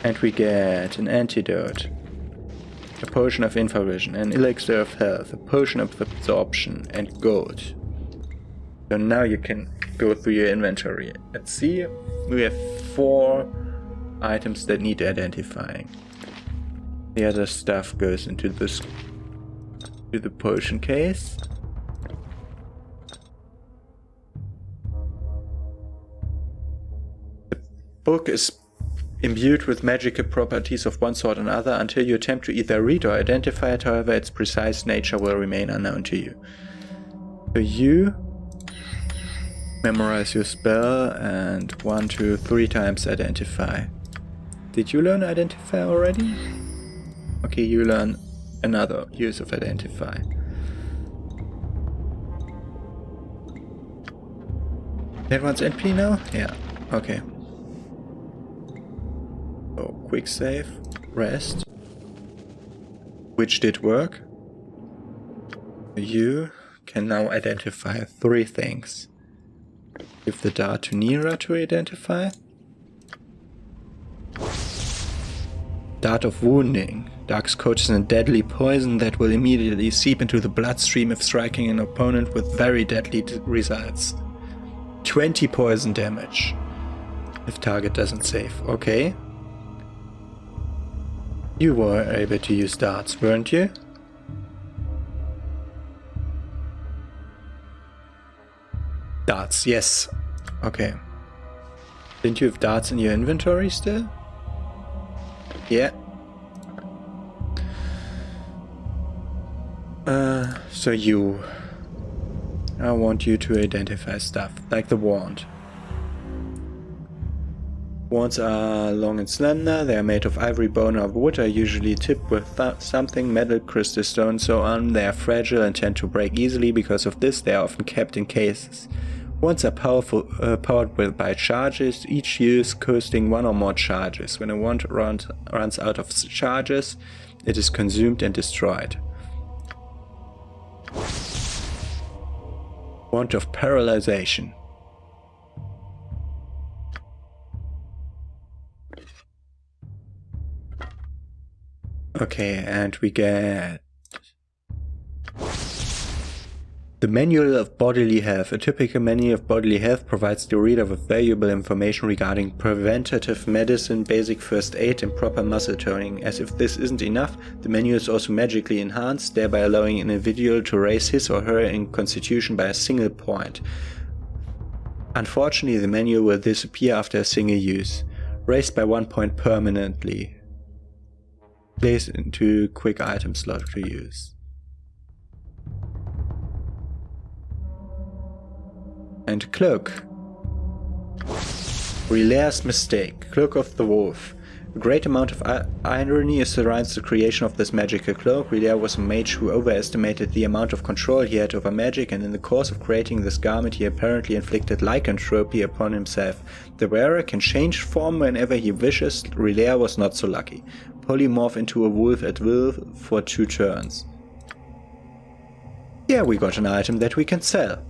And we get an antidote, a potion of infravision, an elixir of health, a potion of absorption, and gold. So now you can go through your inventory. Let's see, we have 4 items that need identifying. The other stuff goes into this, to the potion case. The book is imbued with magical properties of one sort or another until you attempt to either read or identify it. However, its precise nature will remain unknown to you. So you memorize your spell and 1, 2, 3 times identify. Did you learn identify already? Okay, you learn another use of identify. That one's empty now? Yeah, okay. So, quick save, rest, which did work. You can now identify 3 things. Give the dart to Nira to identify. Dart of Wounding. Dark's coat is a deadly poison that will immediately seep into the bloodstream if striking an opponent with very deadly results. 20 poison damage if target doesn't save. Okay. You were able to use darts, weren't you? Darts, yes. Okay. Didn't you have darts in your inventory still? Yeah. So I want you to identify stuff, like the wand. Wands are long and slender, they are made of ivory, bone or wood, are usually tipped with something, metal, crystal, stone, so on. They are fragile and tend to break easily. Because of this, they are often kept in cases. Wands are powered by charges, each use costing 1 or more charges. When a wand runs out of charges, it is consumed and destroyed. Wand of Paralyzation. Okay, and we get the Manual of Bodily Health. A typical manual of bodily health provides the reader with valuable information regarding preventative medicine, basic first aid, and proper muscle toning. As if this isn't enough, the manual is also magically enhanced, thereby allowing an individual to raise his or her in constitution by a single point. Unfortunately, the manual will disappear after a single use. Raised by 1 point permanently. Place into quick item slot to use. And Cloak. Relair's Mistake. Cloak of the Wolf. A great amount of irony surrounds the creation of this magical cloak. Relair was a mage who overestimated the amount of control he had over magic, and in the course of creating this garment he apparently inflicted lycanthropy upon himself. The wearer can change form whenever he wishes. Relair was not so lucky. Polymorph into a wolf at will for 2 turns. Here we got an item that we can sell.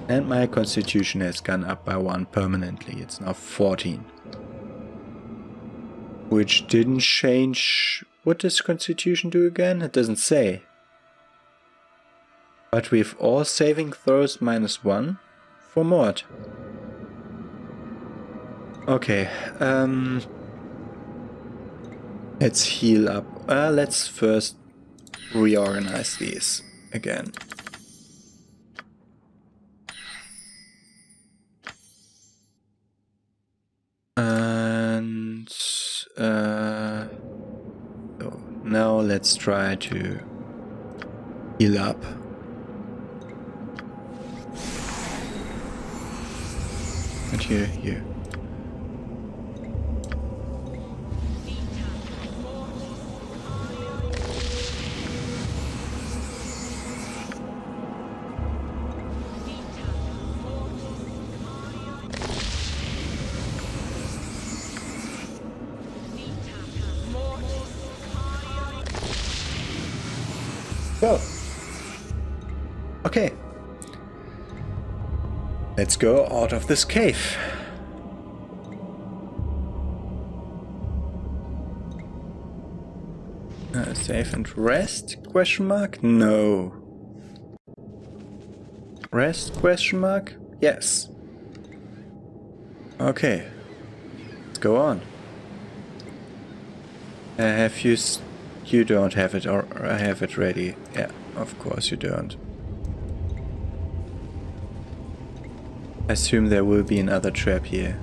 And my constitution has gone up by 1 permanently. It's now 14. Which didn't change... What does constitution do again? It doesn't say. But with all saving throws -1 for mod. Okay. Let's heal up. Let's first reorganize these again. And so now let's try to heal up. And here. Go. Okay. Let's go out of this cave. Save and rest? Question mark? No. Rest? Question mark? Yes. Okay. Let's go on. Have you... You don't have it, or I have it ready. Yeah, of course you don't. I assume there will be another trap here.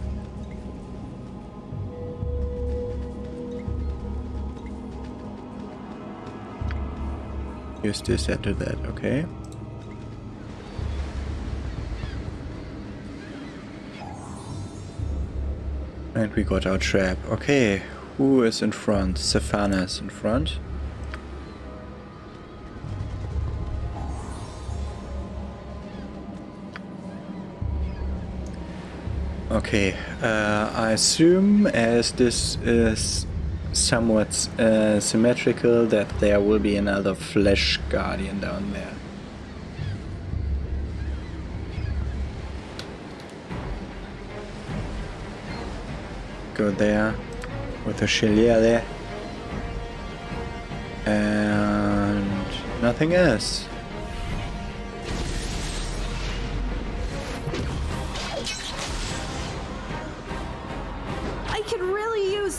Use this and do that, okay. And we got our trap. Okay, who is in front? Savannah is in front. Okay, I assume as this is somewhat symmetrical that there will be another flesh guardian down there. Go there with the Shelia there and nothing else.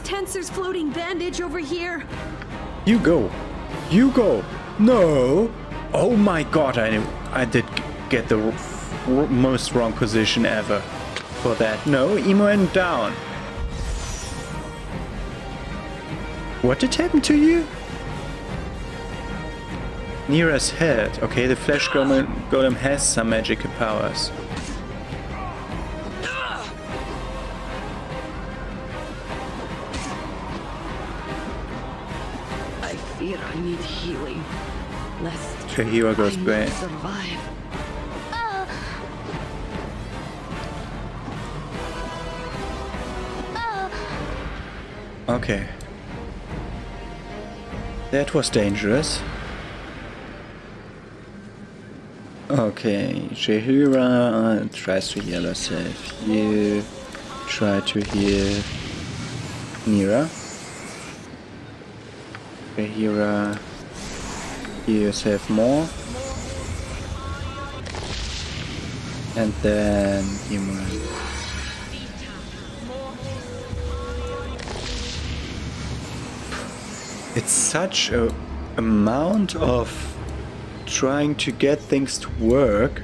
Tensor's floating bandage over here. You go. You go. No. Oh my god, I did get the most wrong position ever for that. No, Emo and down. What did happen to you? Nira's head. Okay, the flesh golem has some magical powers. I need healing. Shahira goes back. Survive. Okay. That was dangerous. Okay, Shahira tries to heal herself. You try to heal Nira. Shahira, heal yourself more. And then Imran. It's such a amount of trying to get things to work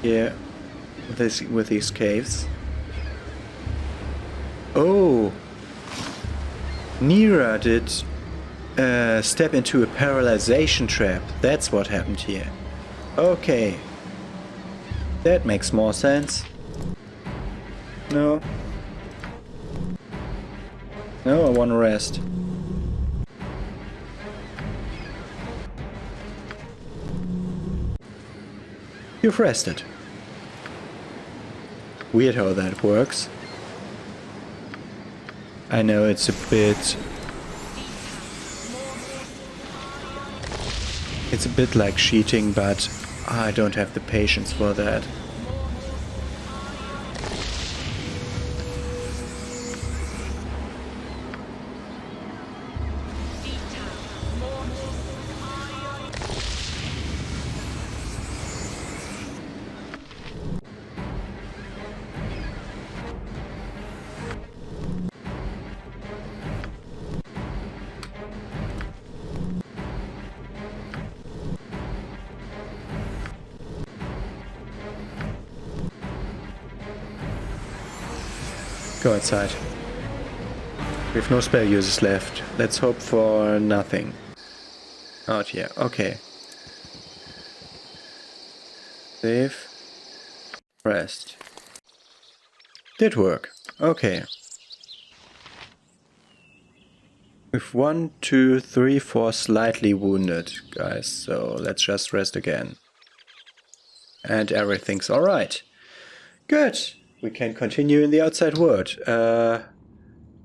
here with these caves. Oh, Nira did step into a paralyzation trap. That's what happened here. Okay, that makes more sense. No, I want to rest. You've rested. Weird how that works. I know it's a bit like cheating, but I don't have the patience for that. Go outside. We have no spell users left. Let's hope for nothing. Out here. Okay. Save. Rest. Did work. Okay. With 1, 2, 3, 4 slightly wounded guys, so let's just rest again. And everything's alright. Good! We can continue in the outside world.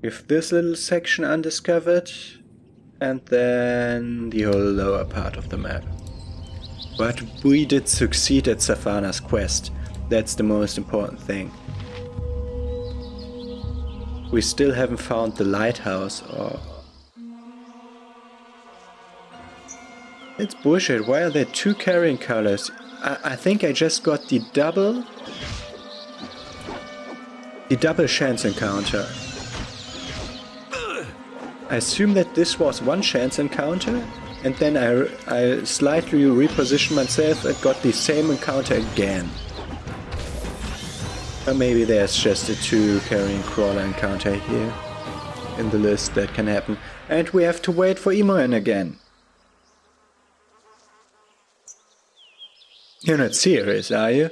With this little section undiscovered, and then the whole lower part of the map. But we did succeed at Savannah's quest. That's the most important thing. We still haven't found the lighthouse, or... It's bullshit. Why are there two carrying colors? I think I just got the double chance encounter. I assume that this was one chance encounter, and then I slightly repositioned myself and got the same encounter again. Or maybe there's just a two carrying crawler encounter here in the list that can happen. And we have to wait for Imoen again. You're not serious, are you?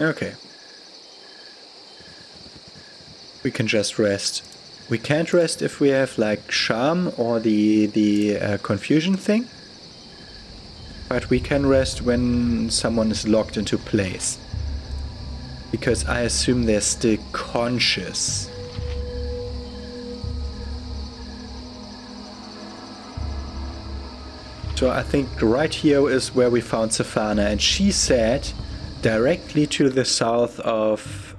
Okay. We can just rest. We can't rest if we have like charm or the confusion thing. But we can rest when someone is locked into place. Because I assume they're still conscious. So I think right here is where we found Safana, and she said directly to the south of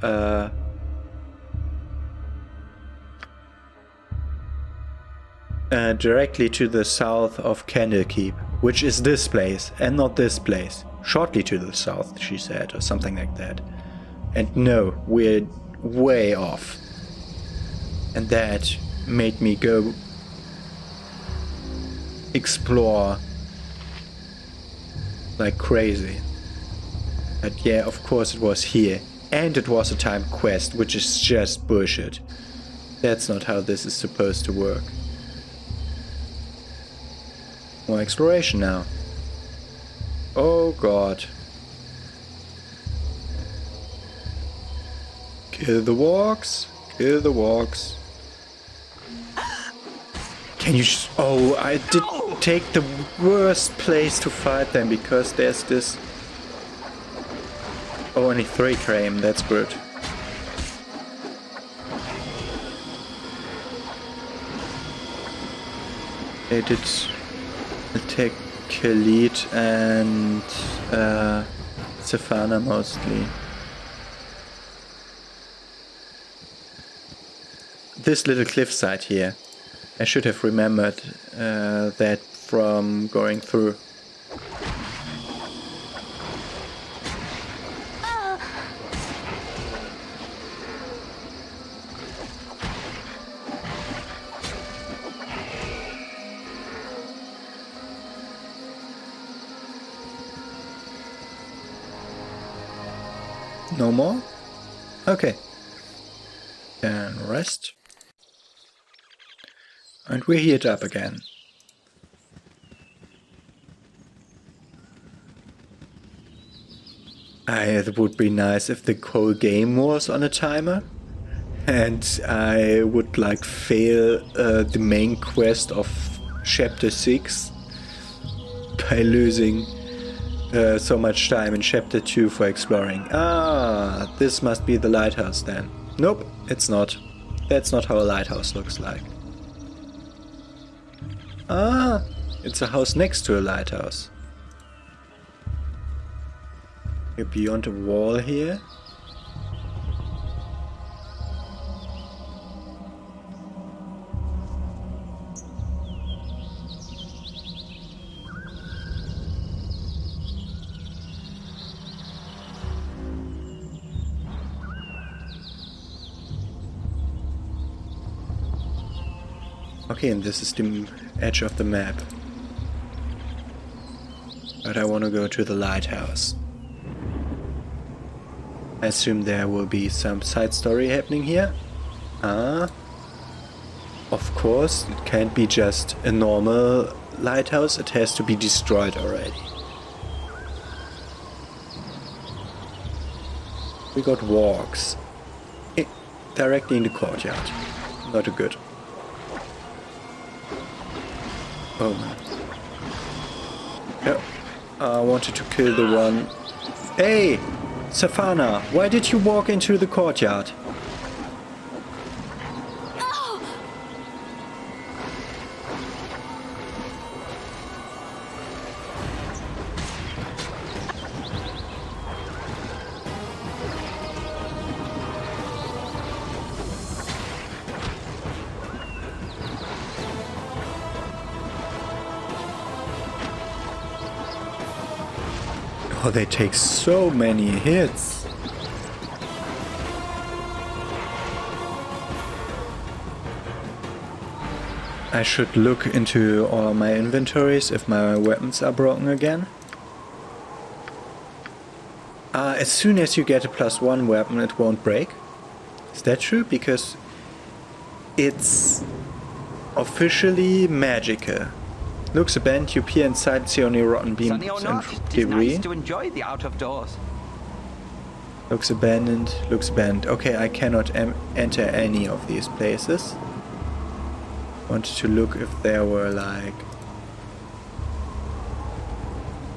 Candlekeep, which is this place and not this place. Shortly to the south, she said, or something like that. And no, we're way off. And that made me go explore like crazy. But yeah, of course it was here. And it was a timed quest, which is just bullshit. That's not how this is supposed to work. More exploration now. Oh god. Kill the walks. Kill the walks. Can you oh, I did take the worst place to fight them because there's this... Oh, only 3 frame, that's good. They did attack Khalid and Safana mostly. This little cliffside here. I should have remembered that from going through. No more? Okay. Can rest. And we're healed up again. It would be nice if the whole game was on a timer. And I would like fail the main quest of chapter 6 by losing so much time in chapter 2 for exploring. Ah, this must be the lighthouse then. Nope, it's not. That's not how a lighthouse looks like. Ah, it's a house next to a lighthouse. You're beyond a wall here. Okay, and this is the edge of the map. But I want to go to the lighthouse. I assume there will be some side story happening here. Ah. Of course, it can't be just a normal lighthouse, it has to be destroyed already. We got walks. Directly in the courtyard. Not a good. Oh man. Yeah, I wanted to kill the one. Hey! Safana, why did you walk into the courtyard? Oh, they take so many hits. I should look into all my inventories if my weapons are broken again. As soon as you get a +1 weapon, it won't break. Is that true? Because it's officially magical. Looks abandoned, you peer inside and see only rotten beams Sunny or not, and it is debris. nice to enjoy the out of doors. Looks abandoned, looks abandoned. Okay, I cannot enter any of these places. Wanted to look if there were like...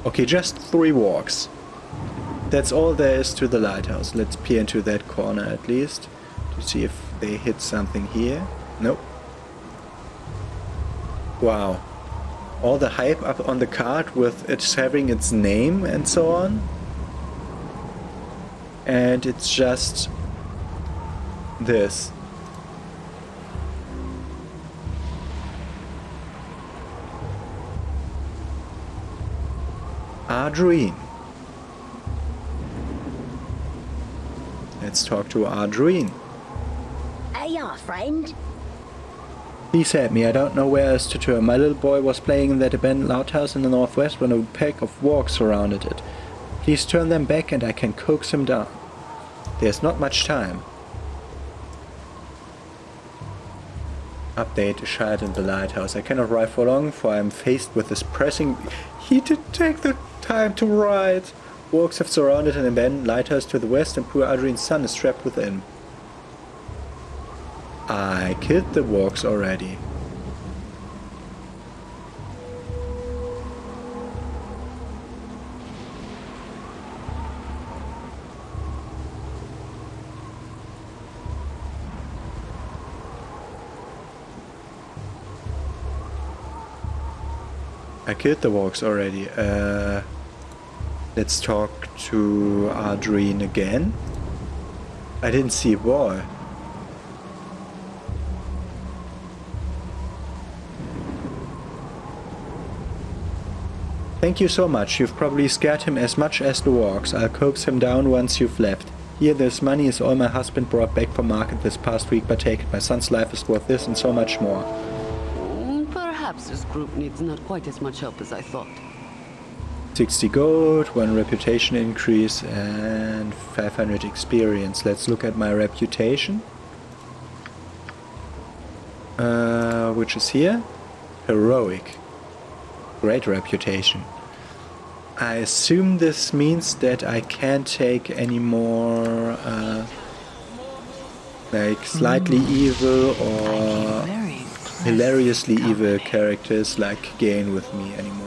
Okay, just 3 walks. That's all there is to the lighthouse. Let's peer into that corner at least to see if they hit something here. Nope. Wow. All the hype up on the card with it having its name and so on. And it's just this. Ardruin. Let's talk to Ardruin. Hey, friend. Please help me, I don't know where else to turn. My little boy was playing in that abandoned outhouse in the northwest when a pack of wargs surrounded it. Please turn them back and I can coax him down. There's not much time. Update, a child in the lighthouse. I cannot ride for long, for I am faced with this pressing... He didn't take the time to ride. Wargs have surrounded an abandoned lighthouse to the west and poor Adrian's son is trapped within. I killed the wargs already. I killed the wargs already. Let's talk to Adrian again. I didn't see a boy. Thank you so much. You've probably scared him as much as the wargs. I'll coax him down once you've left. Here, this money is all my husband brought back from market this past week, but take it. My son's life is worth this and so much more. Perhaps this group needs not quite as much help as I thought. 60 gold, 1 reputation increase, and 500 experience. Let's look at my reputation. Which is here. Heroic. Great reputation. I assume this means that I can't take any more like slightly evil or hilariously evil characters like Gain with me anymore.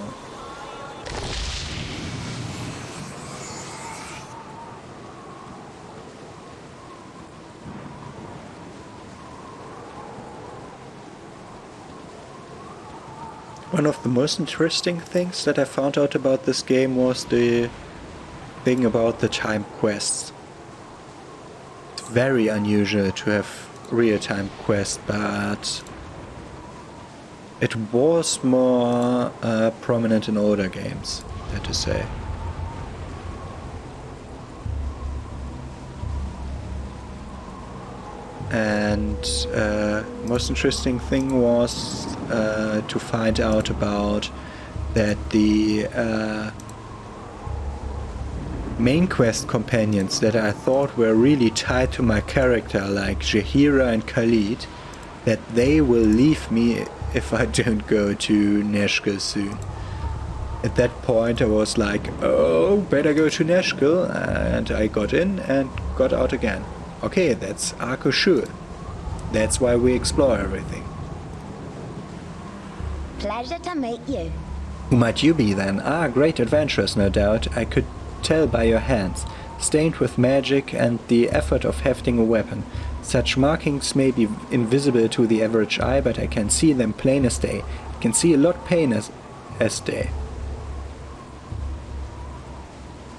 One of the most interesting things that I found out about this game was the thing about the time quests. It's very unusual to have real-time quests, but it was more prominent in older games, I have to say. And most interesting thing was to find out about that the main quest companions that I thought were really tied to my character, like Jahira and Khalid, that they will leave me if I don't go to Neshkel soon. At that point I was like, oh, better go to Neshkel, and I got in and got out again. Okay, that's Arkoshul. That's why we explore everything. Pleasure to meet you. Who might you be then? Ah, great adventurers, no doubt. I could tell by your hands, stained with magic and the effort of hefting a weapon. Such markings may be invisible to the average eye, but I can see them plain as day. I can see a lot plain as day.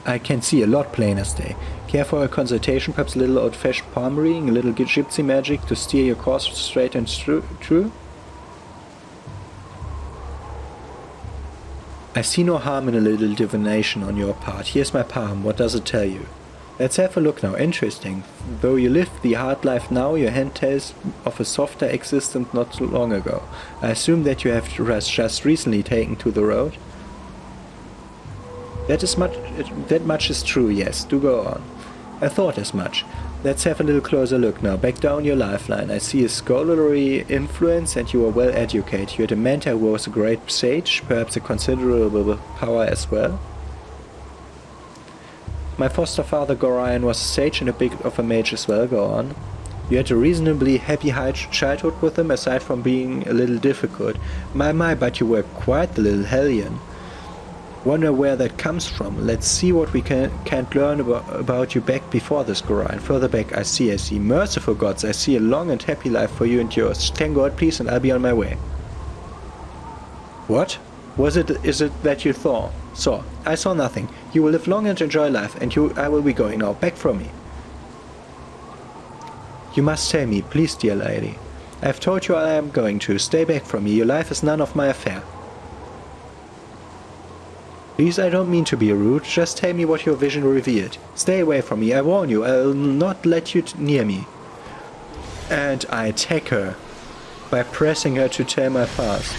I can see a lot plain as day. Care for a consultation, perhaps a little old-fashioned palm reading, a little gypsy magic to steer your course straight and true? I I see no harm in a little divination on your part. Here's my palm, what does it tell you? Let's have a look now. Interesting. Though you live the hard life now, your hand tells of a softer existence not too long ago. I assume that you have just recently taken to the road? That much is true, yes. Do go on. I thought as much. Let's have a little closer look now. Back down your lifeline. I see a scholarly influence and you are well educated. You had a mentor who was a great sage, perhaps a considerable power as well. My foster father Gorion was a sage and a bit of a mage as well. Go on. You had a reasonably happy childhood with him, aside from being a little difficult. My, but you were quite the little hellion. Wonder where that comes from. Let's see what we can't learn about you back before this, Gorion. Further back, I see. Merciful gods, I see a long and happy life for you and yours. Thank God, please, and I'll be on my way. What? Is it that you saw? I saw nothing. You will live long and enjoy life, and I will be going now. Back from me. You must tell me, please, dear lady. I have told you I am going to. Stay back from me. Your life is none of my affair. Please, I don't mean to be rude, just tell me what your vision revealed. Stay away from me, I warn you, I'll not let you near me. And I attack her by pressing her to tell my past.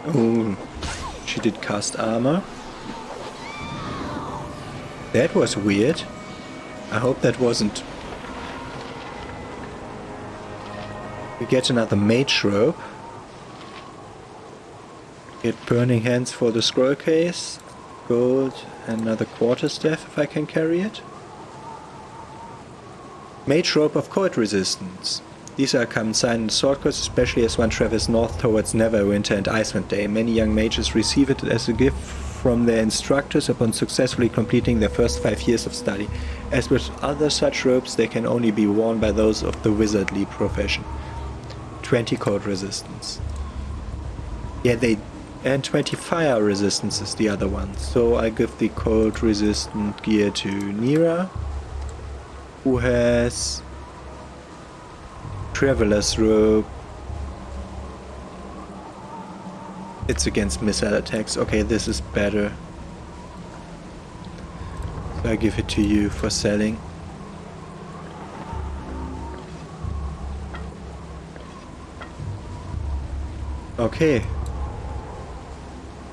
Oh, she did cast armor. That was weird. I hope that wasn't... We get another mage rope. Get burning hands for the scroll case, gold, and another quarterstaff if I can carry it. Mage rope of cold resistance. These are common sign in the sword course, especially as one travels north towards Neverwinter and Icewind Day. Many young mages receive it as a gift from their instructors upon successfully completing their first 5 years of study. As with other such robes, they can only be worn by those of the wizardly profession. 20 cold resistance. Yeah, and 20 fire resistance is the other one. So I give the cold resistant gear to Nira, who has Traveler's Robe. It's against missile attacks. Okay, this is better. So I give it to you for selling. Okay.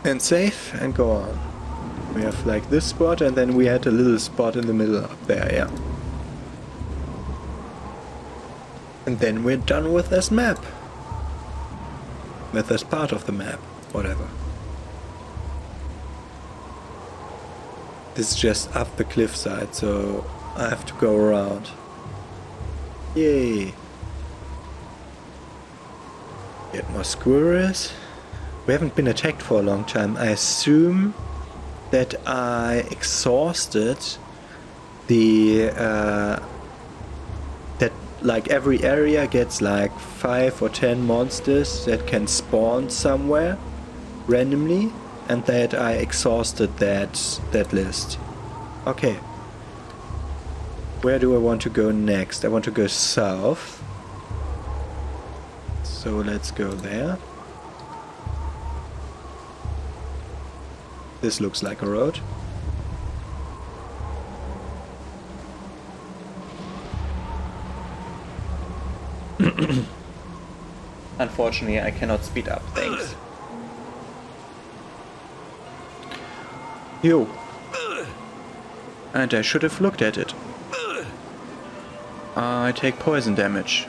And save and go on. We have like this spot and then we had a little spot in the middle up there, yeah. And then we're done with this map. With this part of the map, whatever. This is just up the cliffside, so I have to go around. Yay! Get more squirrels. We haven't been attacked for a long time. I assume that I exhausted the that like every area gets like 5 or 10 monsters that can spawn somewhere randomly, and that I exhausted that list. Okay. Where do I want to go next? I want to go south. So let's go there. This looks like a road. Unfortunately, I cannot speed up things. Yo. And I should have looked at it. I take poison damage.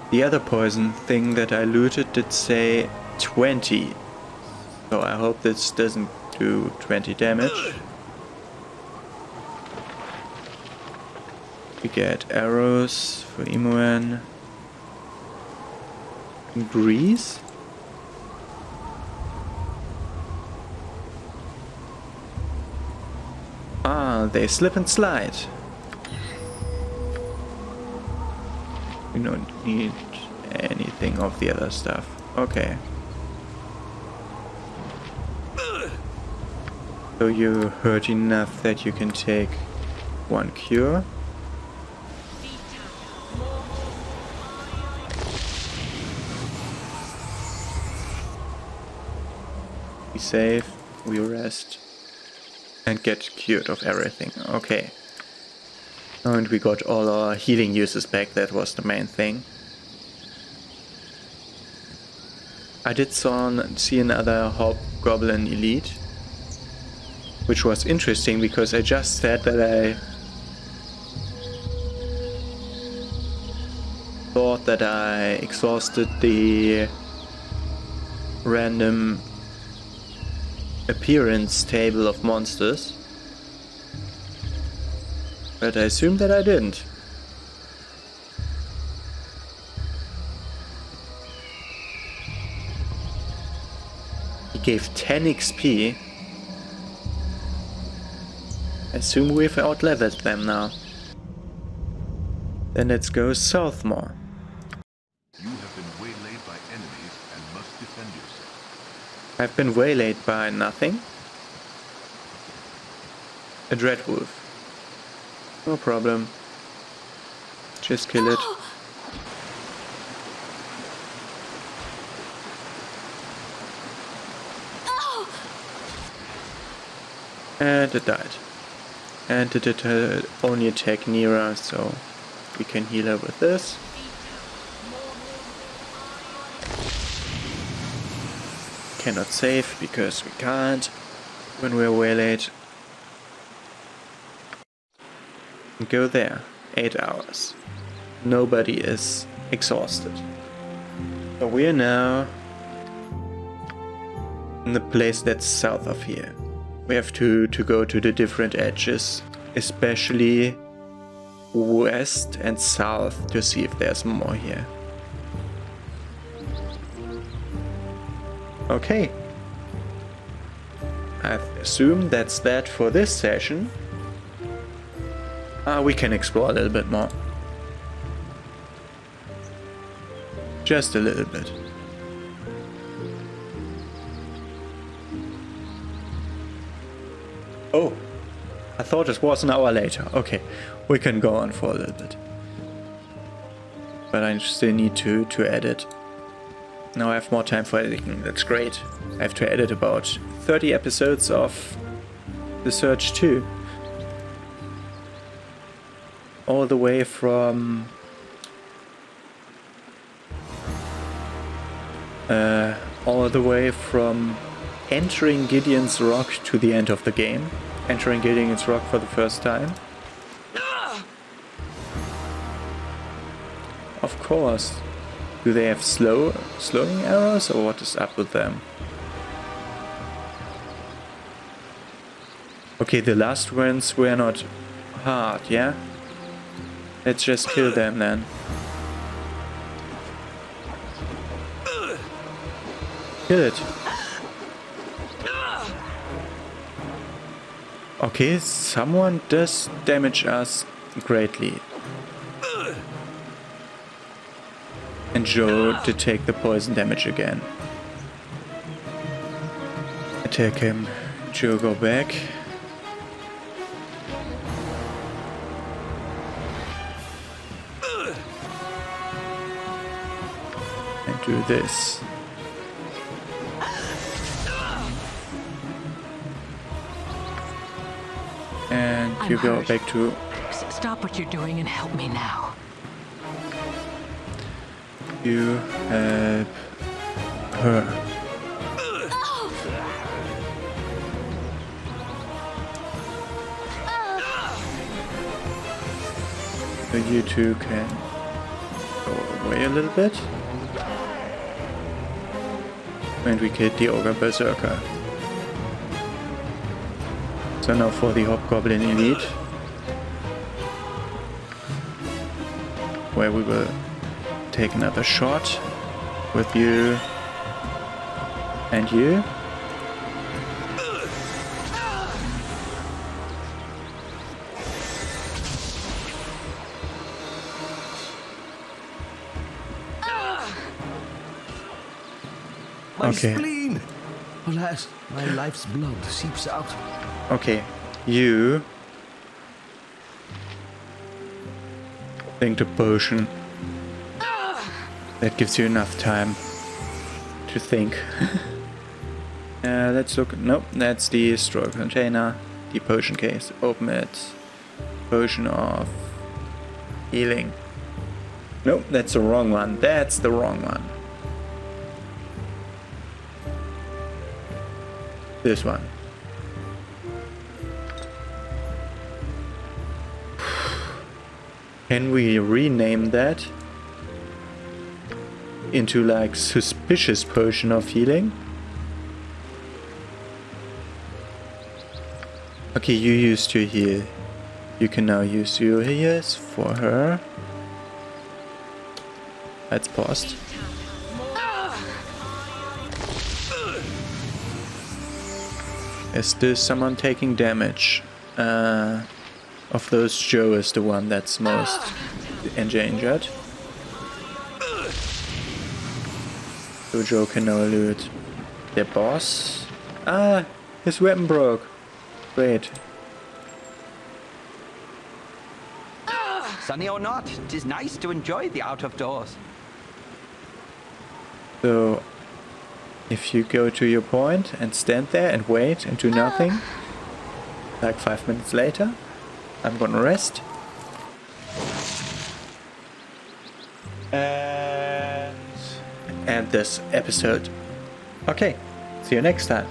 The other poison thing that I looted did say 20. So I hope this doesn't do 20 damage. We get arrows for Imoen. Grease? Ah, they slip and slide. We don't need anything of the other stuff. Okay. So you hurt enough that you can take 1 cure. We save, we rest, and get cured of everything. Okay. And we got all our healing uses back, that was the main thing. I did see another Hobgoblin Elite, which was interesting because I just said that I thought that I exhausted the random appearance table of monsters, but I assume that I didn't. He gave 10 XP. I assume we've out-leveled them now. Then let's go south more. You have been waylaid by enemies and must defend yourself. I've been waylaid by nothing. A dreadwolf. No problem. Just kill it. And it died. And it did only attack Nira, so we can heal her with this. Cannot save because we can't when we're waylaid. Go there. 8 hours. Nobody is exhausted. So we are now in the place that's south of here. We have to go to the different edges, especially west and south, to see if there's more here. Okay. I assume that's that for this session. We can explore a little bit more. Just a little bit. Oh, I thought it was an hour later. Okay, we can go on for a little bit. But I still need to edit. Now I have more time for editing, that's great. I have to edit about 30 episodes of The Search 2. All the way from entering Gideon's Rock to the end of the game. Entering Gideon's Rock for the first time. Of course. Do they have slowing arrows, or what is up with them? Okay, the last ones were not hard, yeah? Let's just kill them then. Kill it. Okay, someone does damage us greatly. And Joe to take the poison damage again. Attack him. Joe, go back. And do this. And you go back to... Stop what you're doing and help me now. You help her. So you two can go away a little bit. And we killed the Ogre Berserker. So now for the Hobgoblin Elite, where we will take another shot with you and you. My Okay. spleen! Alas, my life's blood seeps out. Okay, you drink the potion. That gives you enough time to think. Let's look. Nope, that's the straw container. The potion case. Open it. Potion of healing. Nope, that's the wrong one. That's the wrong one. This one. Can we rename that into like suspicious potion of healing? Okay, you used to heal. You can now use your heals for her. That's paused. Is this someone taking damage? Of those, Joe is the one that's most endangered. So Joe can now loot the boss. Ah, his weapon broke. Great. Sunny or not, 'tis nice to enjoy the out of doors. So, if you go to your point and stand there and wait and do nothing, like 5 minutes later, I'm gonna rest. And end this episode. Okay, see you next time.